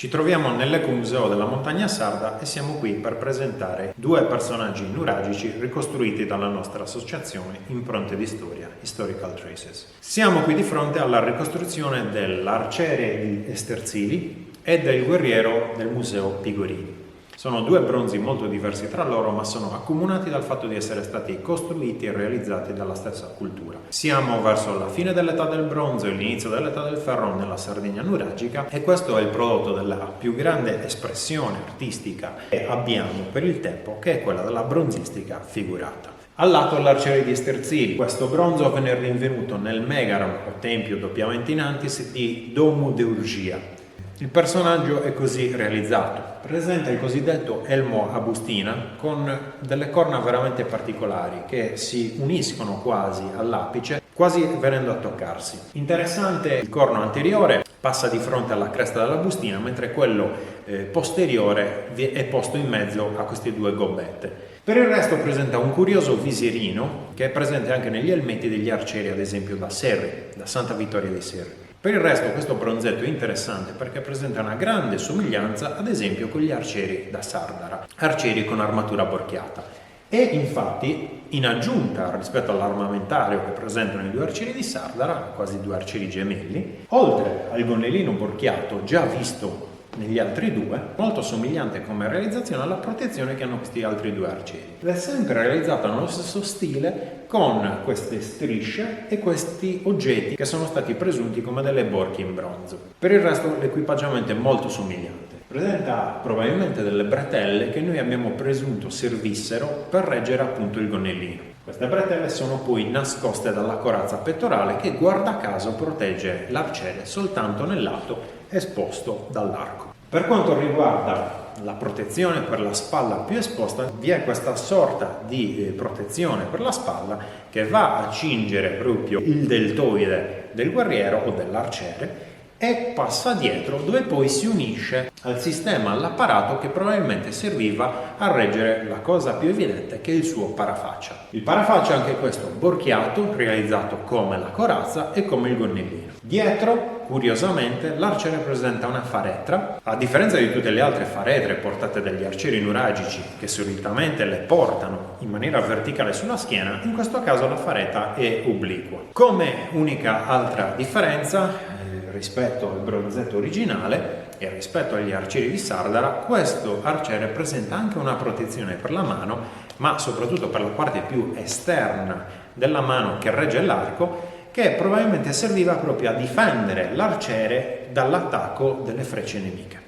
Ci troviamo nell'Ecomuseo della Montagna Sarda e siamo qui per presentare due personaggi nuragici ricostruiti dalla nostra associazione Impronte di Storia, Historical Traces. Siamo qui di fronte alla ricostruzione dell'arciere di Esterzili e del guerriero del Museo Pigorini. Sono due bronzi molto diversi tra loro, ma sono accomunati dal fatto di essere stati costruiti e realizzati dalla stessa cultura. Siamo verso la fine dell'età del bronzo e l'inizio dell'età del ferro nella Sardegna nuragica e questo è il prodotto della più grande espressione artistica che abbiamo per il tempo, che è quella della bronzistica figurata. Al lato l'arciere di Esterzili. Questo bronzo venne rinvenuto nel megaron o tempio doppiamente in antis di Domu de Urgia. Il personaggio è così realizzato. Presenta il cosiddetto elmo a bustina con delle corna veramente particolari che si uniscono quasi all'apice, quasi venendo a toccarsi. Interessante, il corno anteriore passa di fronte alla cresta della bustina, mentre quello posteriore è posto in mezzo a queste due gobbette. Per il resto presenta un curioso visierino che è presente anche negli elmetti degli arcieri, ad esempio da Serri, da Santa Vittoria dei Serri. Per il resto questo bronzetto è interessante perché presenta una grande somiglianza ad esempio con gli arcieri da Sardara, arcieri con armatura borchiata. E infatti, in aggiunta rispetto all'armamentario che presentano i due arcieri di Sardara, quasi due arcieri gemelli, oltre al gonnellino borchiato già visto negli altri due, molto somigliante come realizzazione alla protezione che hanno questi altri due arcieri. È sempre realizzata nello stesso stile con queste strisce e questi oggetti che sono stati presunti come delle borchie in bronzo. Per il resto l'equipaggiamento è molto somigliante. Presenta probabilmente delle bretelle che noi abbiamo presunto servissero per reggere appunto il gonnellino. Queste bretelle sono poi nascoste dalla corazza pettorale che guarda caso protegge l'arciere soltanto nel lato esposto dall'arco. Per quanto riguarda la protezione per la spalla più esposta, vi è questa sorta di protezione per la spalla che va a cingere proprio il deltoide del guerriero o dell'arciere e passa dietro, dove poi si unisce al sistema, all'apparato che probabilmente serviva a reggere la cosa più evidente, che è il suo parafaccia. Il parafaccia, anche questo borchiato, realizzato come la corazza e come il gonnellino. Dietro, curiosamente, l'arciere presenta una faretra. A differenza di tutte le altre faretre portate dagli arcieri nuragici, che solitamente le portano in maniera verticale sulla schiena, in questo caso la fareta è obliqua. Come unica altra differenza rispetto al bronzetto originale e rispetto agli arcieri di Sardara, questo arciere presenta anche una protezione per la mano, ma soprattutto per la parte più esterna della mano che regge l'arco, che probabilmente serviva proprio a difendere l'arciere dall'attacco delle frecce nemiche.